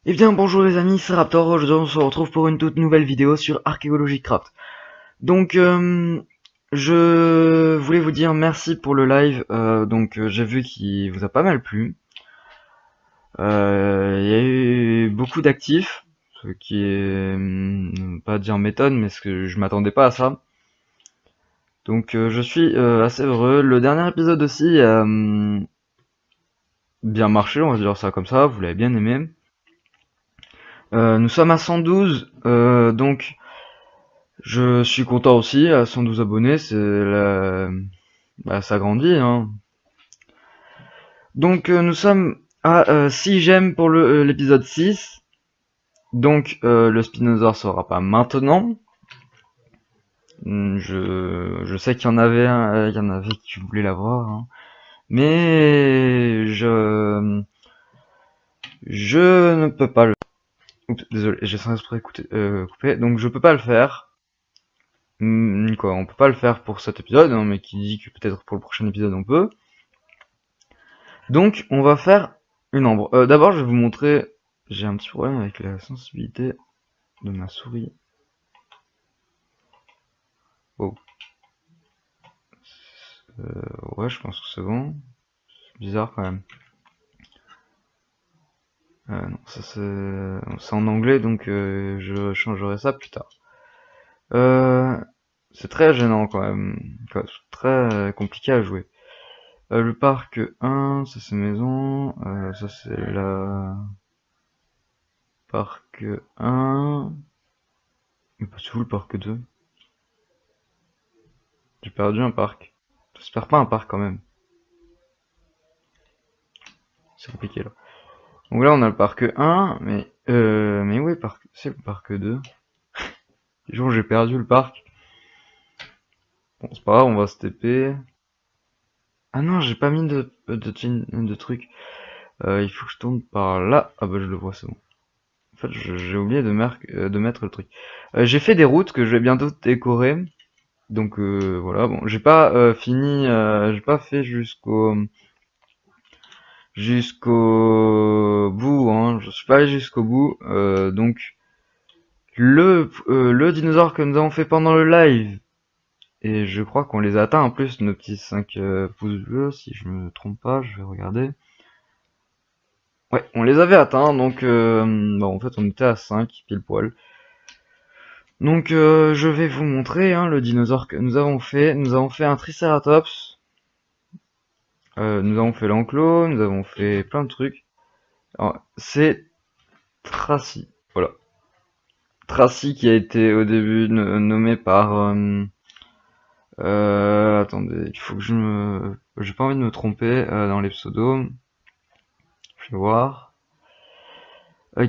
Eh bien bonjour les amis, c'est Raptor, aujourd'hui on se retrouve pour une toute nouvelle vidéo sur Archéologie Craft. Donc je voulais vous dire merci pour le live, j'ai vu qu'il vous a pas mal plu. Il y a eu beaucoup d'actifs, ce qui est pas dire m'étonne, mais ce que je m'attendais pas à ça. Donc je suis assez heureux. Le dernier épisode aussi a bien marché, on va dire ça comme ça, vous l'avez bien aimé. Nous sommes à 112, donc je suis content aussi, à 112 abonnés, ça grandit, hein. Donc nous sommes à 6 j'aime pour l'épisode 6. Donc le Spinosaur sera pas maintenant. Je sais qu'il y en avait il y en avait qui voulaient l'avoir, hein. Mais je ne peux pas le... Oups, désolé, j'ai sans esprit coupé, donc je peux pas le faire. Quoi, on peut pas le faire pour cet épisode, hein, mais qui dit que peut-être pour le prochain épisode on peut. Donc on va faire une ombre. D'abord je vais vous montrer, j'ai un petit problème avec la sensibilité de ma souris. Oh. Ouais, je pense que c'est bon. C'est bizarre quand même. Non, ça c'est en anglais, donc je changerai ça plus tard. C'est très gênant quand même, c'est très compliqué à jouer. Le parc 1, ça c'est maison, ça c'est la parc 1. Mais pas tout le parc 2. J'ai perdu un parc. J'espère pas un parc quand même. C'est compliqué là. Donc là on a le parc 1, mais où est c'est le parc 2? Genre j'ai perdu le parc. Bon c'est pas grave, on va se TP. Ah non, j'ai pas mis de truc. Il faut que je tourne par là. Ah bah je le vois, c'est bon. En fait j'ai oublié de mettre le truc. J'ai fait des routes que je vais bientôt décorer. Donc voilà, bon, j'ai pas fini, j'ai pas fait jusqu'au bout, hein. Je suis pas allé jusqu'au bout. Donc le dinosaure que nous avons fait pendant le live, et je crois qu'on les a atteints en plus, nos petits 5 pouces bleus, si je me trompe pas, je vais regarder. Ouais, on les avait atteints, donc bon, en fait on était à 5 pile poil. Donc je vais vous montrer, hein, le dinosaure que nous avons fait. Nous avons fait un Triceratops. Nous avons fait l'enclos, nous avons fait plein de trucs. C'est Tracy, voilà. Tracy qui a été au début nommé par... attendez, il faut que j'ai pas envie de me tromper dans les pseudos. Je vais voir.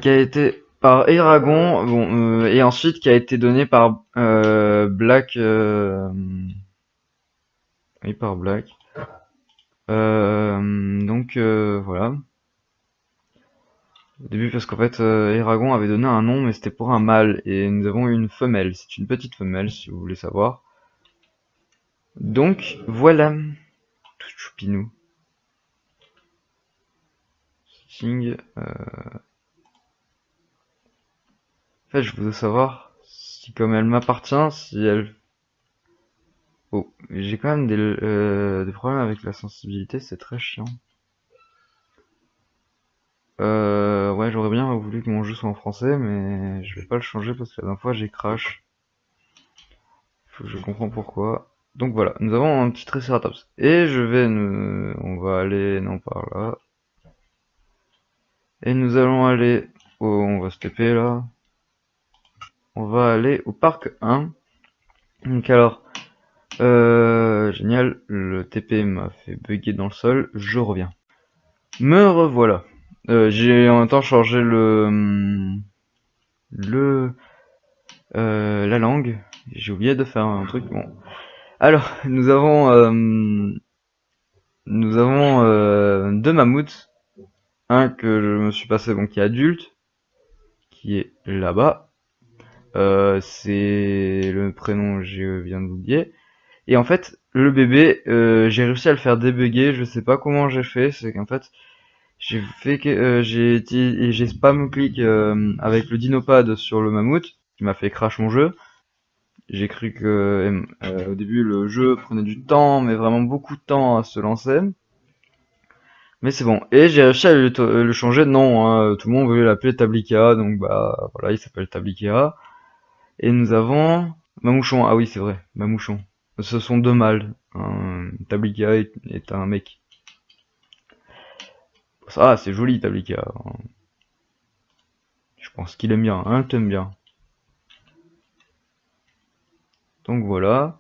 Qui a été par Eragon, bon, et ensuite qui a été donné par Black... oui, par Black. Donc voilà. Au début parce qu'en fait Eragon avait donné un nom mais c'était pour un mâle et nous avons eu une femelle, c'est une petite femelle si vous voulez savoir. Donc voilà, tout choupinou. Setting, en fait je voudrais savoir si comme elle m'appartient, si elle... Oh, j'ai quand même des problèmes avec la sensibilité, c'est très chiant. Ouais, j'aurais bien voulu que mon jeu soit en français, mais je vais pas le changer parce que la dernière fois j'ai crash. Je comprends pourquoi. Donc voilà, nous avons un petit Triceratops. Et on va aller, non par là. Et nous allons aller on va se TP là. On va aller au parc 1. Donc alors, génial, le TP m'a fait bugger dans le sol, je reviens. Me revoilà. J'ai en même temps changé la langue. J'ai oublié de faire un truc, bon. Alors, nous avons deux mammouths. Un que je me suis passé, donc qui est adulte, qui est là-bas. C'est le prénom, je viens d'oublier. Et en fait, le bébé, j'ai réussi à le faire débugger, je sais pas comment j'ai fait, c'est qu'en fait, j'ai fait que j'ai spam click avec le dinopad sur le mammouth, qui m'a fait crash mon jeu. J'ai cru que au début le jeu prenait du temps, mais vraiment beaucoup de temps à se lancer. Mais c'est bon. Et j'ai réussi à le changer de nom, hein. Tout le monde voulait l'appeler Tablika, donc bah voilà, il s'appelle Tablika. Et nous avons Mamouchon. Ah oui, c'est vrai, Mamouchon. Ce sont deux mâles. Tablika est un mec. Ah, c'est joli Tablika. Je pense qu'il aime bien, hein, t'aimes bien. Donc voilà.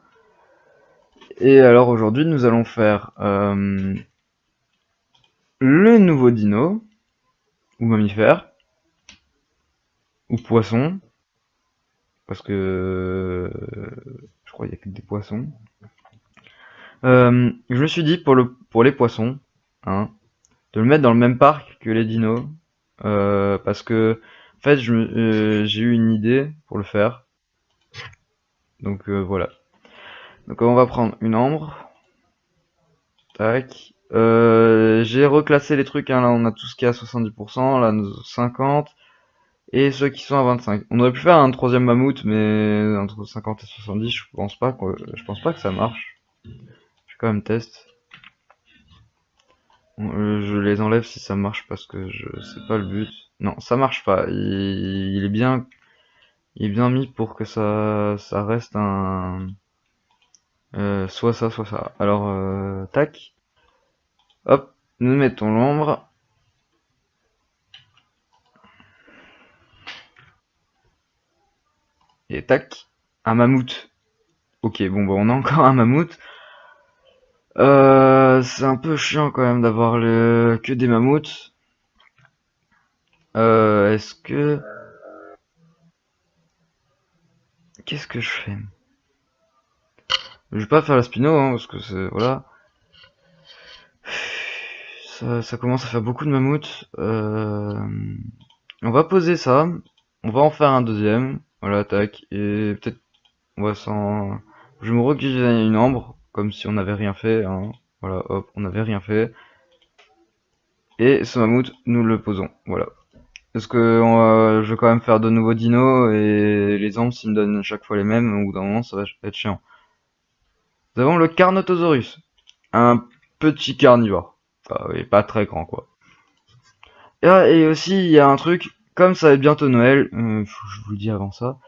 Et alors aujourd'hui, nous allons faire le nouveau dino, ou mammifère, ou poisson, parce que je crois qu'il y a que des poissons. Je me suis dit pour les poissons, hein, de le mettre dans le même parc que les dinos, parce que en fait j'ai eu une idée pour le faire. Donc voilà. Donc on va prendre une ambre. Tac. J'ai reclassé les trucs, hein, là on a tout ce qui est à 70%, là 50, et ceux qui sont à 25. On aurait pu faire un troisième mammouth, mais entre 50 et 70, je pense pas que ça marche. Je vais quand même test. Bon, je les enlève si ça marche parce que c'est pas le but. Non, ça marche pas. Il est bien mis pour que ça reste un, soit ça, soit ça. Alors, tac. Hop, nous mettons l'ombre. Et tac, un mammouth. Ok, bon, bah, on a encore un mammouth. C'est un peu chiant quand même d'avoir que des mammouths. Est-ce que... Qu'est-ce que je fais? Je vais pas faire la spino, hein, parce que c'est... Voilà. Ça commence à faire beaucoup de mammouths. On va poser ça. On va en faire un deuxième. Voilà, tac. Et peut-être on va s'en... Je me recueille une ambre, comme si on n'avait rien fait, hein. Voilà, hop, on n'avait rien fait. Et ce mammouth, nous le posons. Voilà. Parce que je vais quand même faire de nouveaux dinos, et les ambres, s'ils me donnent chaque fois les mêmes, au bout d'un moment, ça va être chiant. Nous avons le Carnotaurus. Un petit carnivore. Enfin, oui, pas très grand, quoi. Et aussi, il y a un truc, comme ça va être bientôt Noël, faut que je vous le dis avant ça,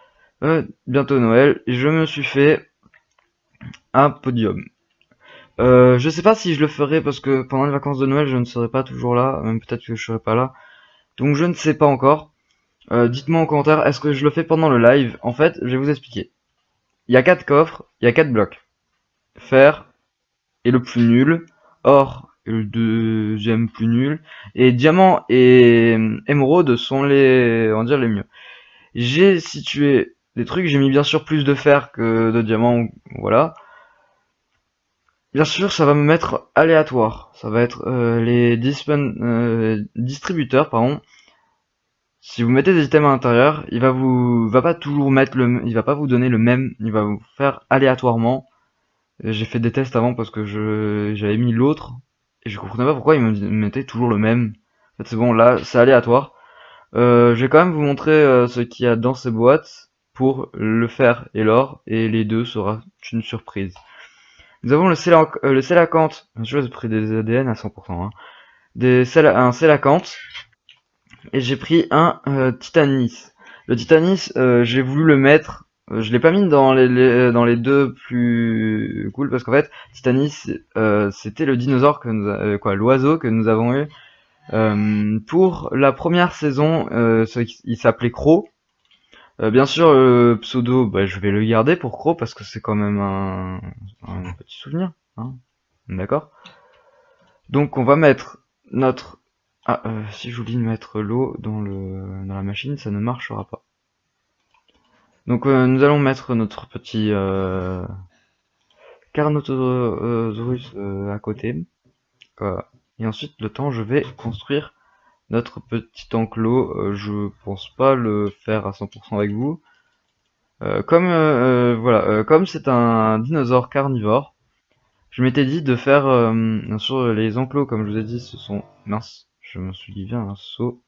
bientôt Noël, je me suis fait un podium. Je sais pas si je le ferai parce que pendant les vacances de Noël, je ne serai pas toujours là, même peut-être que je serai pas là. Donc je ne sais pas encore. Dites-moi en commentaire, est-ce que je le fais pendant le live? En fait, je vais vous expliquer. Il y a 4 coffres, il y a 4 blocs. Fer est le plus nul, or est le deuxième plus nul, et diamant et émeraude sont on va dire les mieux. J'ai situé des trucs, j'ai mis bien sûr plus de fer que de diamant, voilà. Bien sûr, ça va me mettre aléatoire. Ça va être les distributeurs, pardon. Si vous mettez des items à l'intérieur, va pas toujours mettre il va pas vous donner le même, il va vous faire aléatoirement. J'ai fait des tests avant parce que j'avais mis l'autre et je comprenais pas pourquoi il me mettait toujours le même. En fait, c'est bon, là, c'est aléatoire. Je vais quand même vous montrer ce qu'il y a dans ces boîtes pour le fer et l'or, et les deux sera une surprise. Nous avons le sélacanthe. Je j'ai pris des ADN à 100%, hein. Un sélacanthe. Et j'ai pris un titanis. Le titanis, j'ai voulu le mettre. Je l'ai pas mis dans dans les deux plus cool parce qu'en fait, Titanis, c'était le dinosaure l'oiseau que nous avons eu pour la première saison. Il s'appelait Croc. Bien sûr, pseudo, bah, je vais le garder pour Croc parce que c'est quand même un petit souvenir, hein. D'accord. Donc on va mettre notre... Ah, si j'oublie de mettre l'eau dans la machine, ça ne marchera pas. Donc nous allons mettre notre petit Carnotaurus à côté. Et ensuite, le temps, je vais construire notre petit enclos. Je pense pas le faire à 100% avec vous. Comme c'est un dinosaure carnivore, je m'étais dit de faire, bien sûr, les enclos, comme je vous ai dit, ce sont, mince, je me suis dit bien un saut,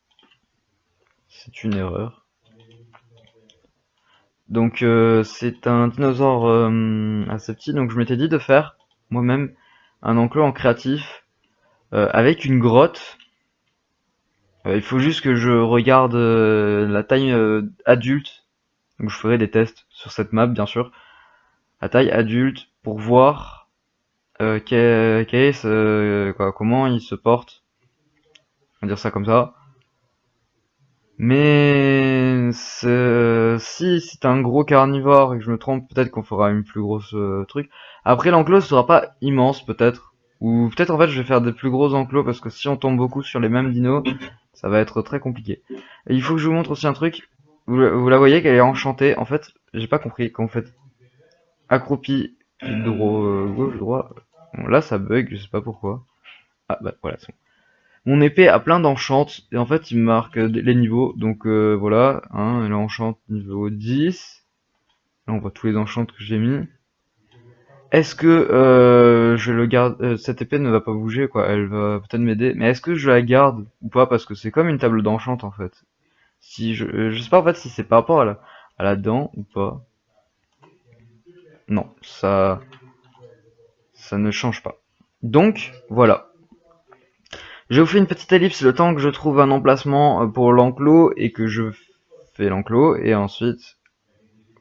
c'est une erreur. Donc c'est un dinosaure assez petit, donc je m'étais dit de faire moi-même un enclos en créatif avec une grotte. Il faut juste que je regarde la taille adulte, donc je ferai des tests sur cette map bien sûr, la taille adulte pour voir quel est comment il se porte, on va dire ça comme ça. Mais si c'est un gros carnivore et que je me trompe, peut-être qu'on fera une plus grosse truc. Après l'enclos sera pas immense peut-être. Ou peut-être en fait je vais faire des plus gros enclos parce que si on tombe beaucoup sur les mêmes dinos, ça va être très compliqué. Et il faut que je vous montre aussi un truc. Vous la voyez qu'elle est enchantée. En fait, j'ai pas compris quand vous faites accroupi gauche, droit. Bon, là ça bug, je sais pas pourquoi. Ah bah voilà, c'est bon. Mon épée a plein d'enchantes, et en fait il me marque les niveaux, donc voilà, hein, elle enchante niveau 10, là on voit tous les enchantes que j'ai mis. Est-ce que je le garde, cette épée ne va pas bouger quoi, elle va peut-être m'aider, mais est-ce que je la garde ou pas, parce que c'est comme une table d'enchante en fait. Si je sais pas en fait si c'est par rapport à la dent ou pas. Non, ça ne change pas. Donc voilà. Je vous fais une petite ellipse le temps que je trouve un emplacement pour l'enclos et que je fais l'enclos et ensuite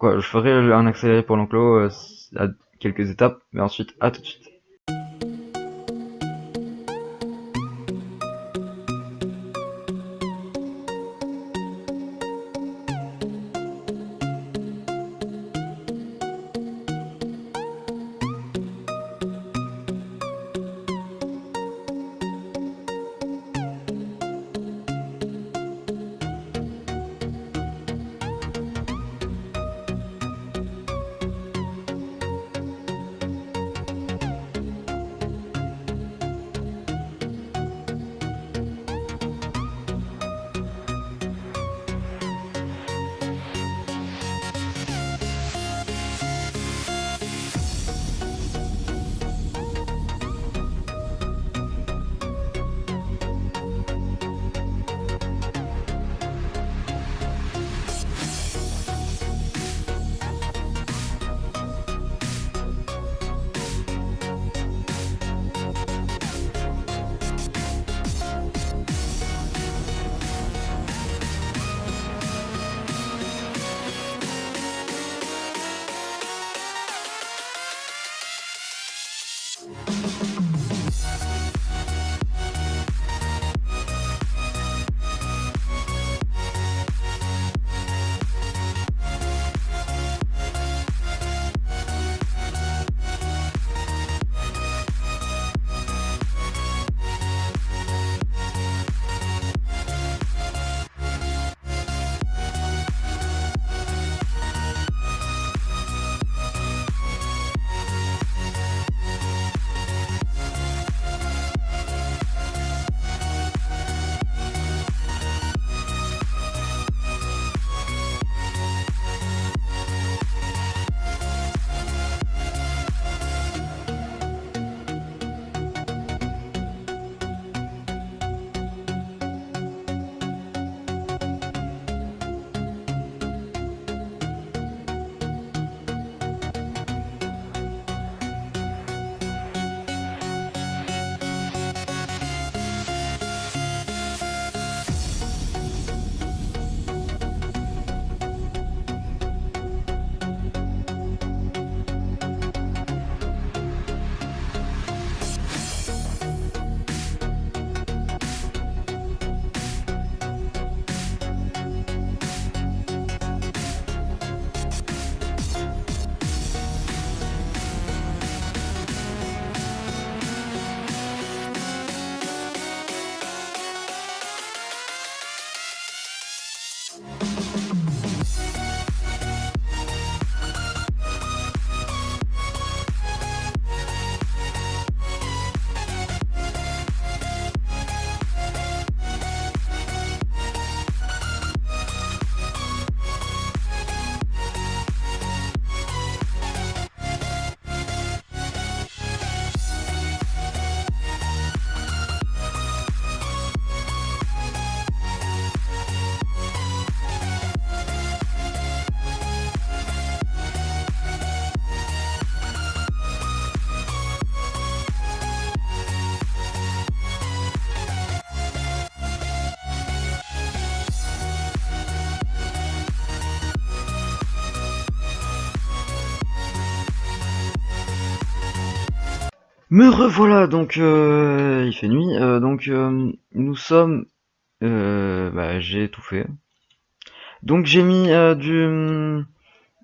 je ferai un accéléré pour l'enclos à quelques étapes, mais ensuite à tout de suite. Me revoilà, donc il fait nuit, nous sommes... bah, j'ai tout fait. Donc j'ai mis de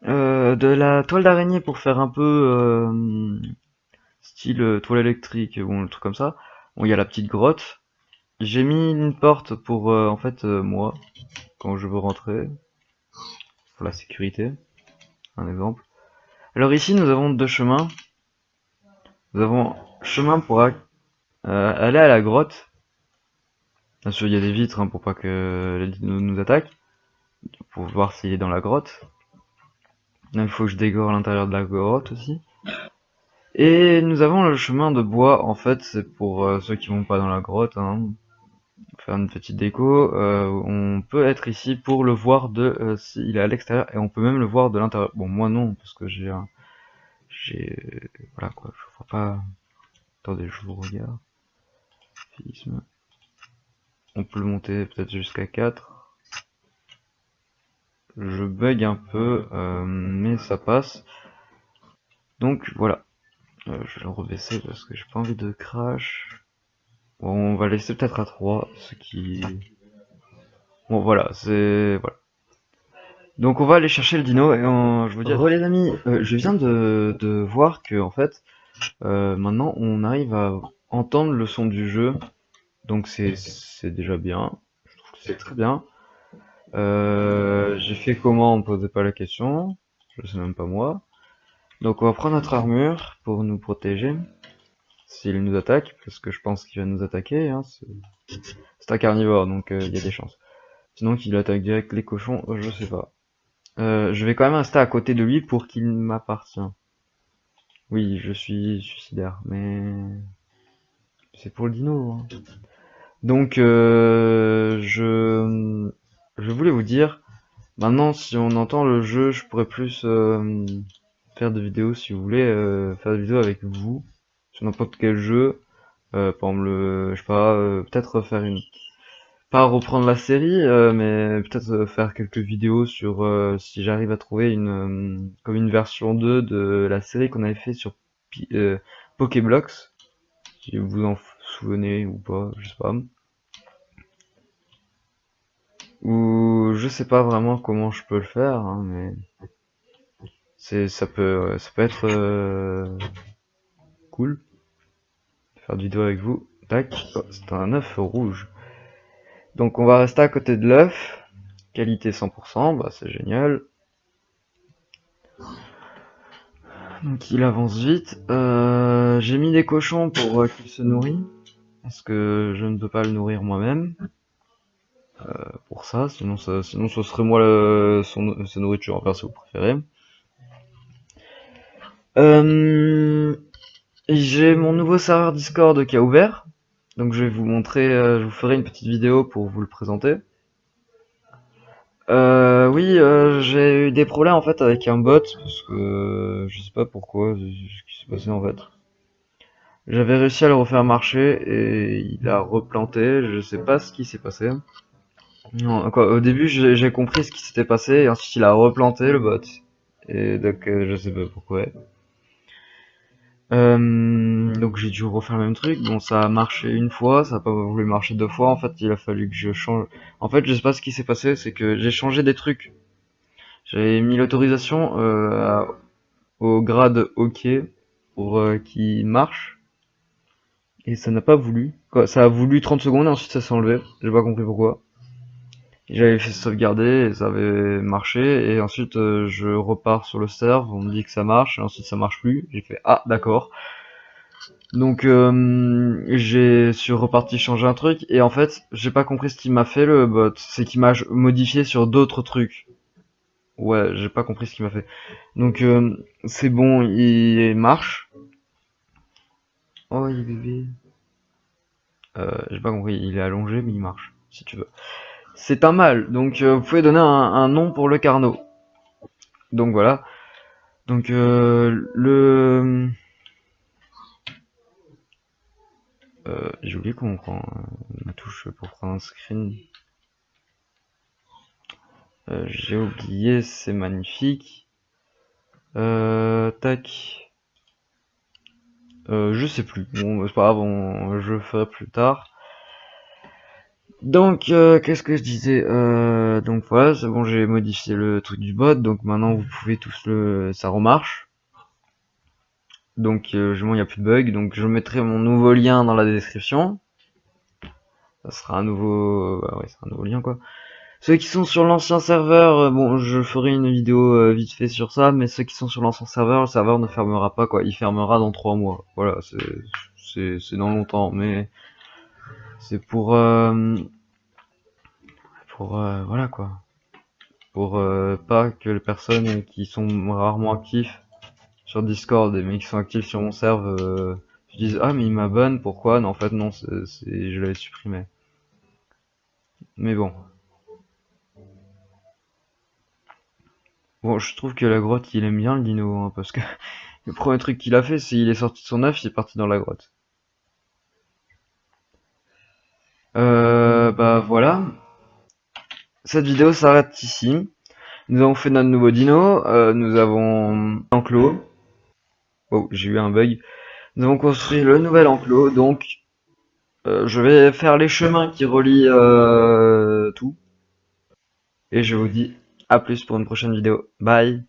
la toile d'araignée pour faire un peu style toile électrique, bon, le truc comme ça. Bon, il y a la petite grotte. J'ai mis une porte pour, en fait, moi, quand je veux rentrer, pour la sécurité, un exemple. Alors ici, nous avons deux chemins. Nous avons chemin pour aller à la grotte. Bien sûr, il y a des vitres hein, pour pas que les dinos nous attaquent, pour voir s'il est dans la grotte. Là, il faut que je décore l'intérieur de la grotte aussi. Et nous avons le chemin de bois, en fait, c'est pour ceux qui vont pas dans la grotte, hein, faire une petite déco. On peut être ici pour le voir de s'il est à l'extérieur, et on peut même le voir de l'intérieur. Bon, moi non, parce que voilà quoi, je vois pas. Attendez, je vous regarde. On peut le monter peut-être jusqu'à 4. Je bug un peu, mais ça passe. Donc voilà. Je vais le rebaisser parce que j'ai pas envie de crash. Bon, on va laisser peut-être à 3, ce qui... Bon voilà, c'est... Voilà. Donc on va aller chercher le dino et je vous dis... Re les amis, je viens de voir que en fait, maintenant on arrive à entendre le son du jeu. Donc c'est déjà bien. Je trouve que c'est très bien. J'ai fait comment, on me posait pas la question. Je sais même pas moi. Donc on va prendre notre armure pour nous protéger. S'il nous attaque, parce que je pense qu'il va nous attaquer, hein, c'est un carnivore, donc il y a des chances. Sinon qu'il attaque direct les cochons, je sais pas. Je vais quand même rester à côté de lui pour qu'il m'appartient. Oui, je suis suicidaire, mais c'est pour le dino. Hein. Donc je voulais vous dire, maintenant si on entend le jeu, je pourrais plus faire des vidéos si vous voulez, faire des vidéos avec vous sur n'importe quel jeu. Par exemple, je sais pas, peut-être faire une pas reprendre la série, mais peut-être faire quelques vidéos sur si j'arrive à trouver comme une version 2 de la série qu'on avait fait sur Pokéblox, si vous vous en souvenez ou pas, je sais pas. Ou je sais pas vraiment comment je peux le faire, hein, mais ça peut être cool de faire des vidéos avec vous. Tac, oh, c'est un œuf rouge. Donc on va rester à côté de l'œuf. Qualité 100%, bah c'est génial. Donc il avance vite. J'ai mis des cochons pour qu'il se nourrit. Parce que je ne peux pas le nourrir moi-même. Pour ça, sinon ce serait moi sa nourriture, enfin si vous préférez. J'ai mon nouveau serveur Discord qui a ouvert. Donc je vais vous montrer, je vous ferai une petite vidéo pour vous le présenter. Oui, j'ai eu des problèmes en fait avec un bot parce que je sais pas pourquoi, ce qui s'est passé en fait. J'avais réussi à le refaire marcher et il a replanté, je sais pas ce qui s'est passé. Non, quoi, au début j'ai compris ce qui s'était passé et ensuite il a replanté le bot. Et donc je sais pas pourquoi. Donc j'ai dû refaire le même truc. Bon, ça a marché une fois, ça a pas voulu marcher deux fois. En fait, il a fallu que je change. En fait, je sais pas ce qui s'est passé, c'est que j'ai changé des trucs. J'avais mis l'autorisation au grade OK pour qu'il marche. Et ça n'a pas voulu. Quoi, ça a voulu 30 secondes et ensuite ça s'est enlevé. J'ai pas compris pourquoi. J'avais fait sauvegarder et ça avait marché. Et ensuite je repars sur le serve, on me dit que ça marche. Et ensuite ça marche plus. J'ai fait ah d'accord. Donc j'ai suis reparti changer un truc. Et en fait j'ai pas compris ce qu'il m'a fait le bot. C'est qu'il m'a modifié sur d'autres trucs. Ouais, j'ai pas compris ce qu'il m'a fait. Donc c'est bon, il marche. Oh, il est bébé. J'ai pas compris, il est allongé mais il marche, si tu veux. C'est un mâle, donc vous pouvez donner un nom pour le carnot. Donc voilà. Donc j'ai oublié comment on prend ma touche pour prendre un screen. J'ai oublié, c'est magnifique. Tac. Je sais plus. Bon, c'est pas grave, je le ferai plus tard. Donc, qu'est-ce que je disais donc voilà, c'est bon, j'ai modifié le truc du bot, donc maintenant vous pouvez tous ça remarche. Donc, il n'y a plus de bug, donc je mettrai mon nouveau lien dans la description. Ça sera un nouveau, bah ouais, c'est un nouveau lien quoi. Ceux qui sont sur l'ancien serveur, bon, je ferai une vidéo vite fait sur ça, mais ceux qui sont sur l'ancien serveur, le serveur ne fermera pas quoi, il fermera dans 3 mois. Voilà, c'est dans longtemps, mais c'est pour voilà quoi, pour pas que les personnes qui sont rarement actifs sur Discord mais qui sont actifs sur mon serve se disent ah mais il m'a ban, pourquoi? Non, en fait non, je l'avais supprimé. Mais bon. Bon, je trouve que la grotte, il aime bien le dino, hein, parce que le premier truc qu'il a fait, c'est il est sorti de son œuf, il est parti dans la grotte. Bah voilà. Cette vidéo s'arrête ici. Nous avons fait notre nouveau dino, nous avons enclos. Oh, j'ai eu un bug. Nous avons construit le nouvel enclos, donc je vais faire les chemins qui relient tout. Et je vous dis à plus pour une prochaine vidéo. Bye!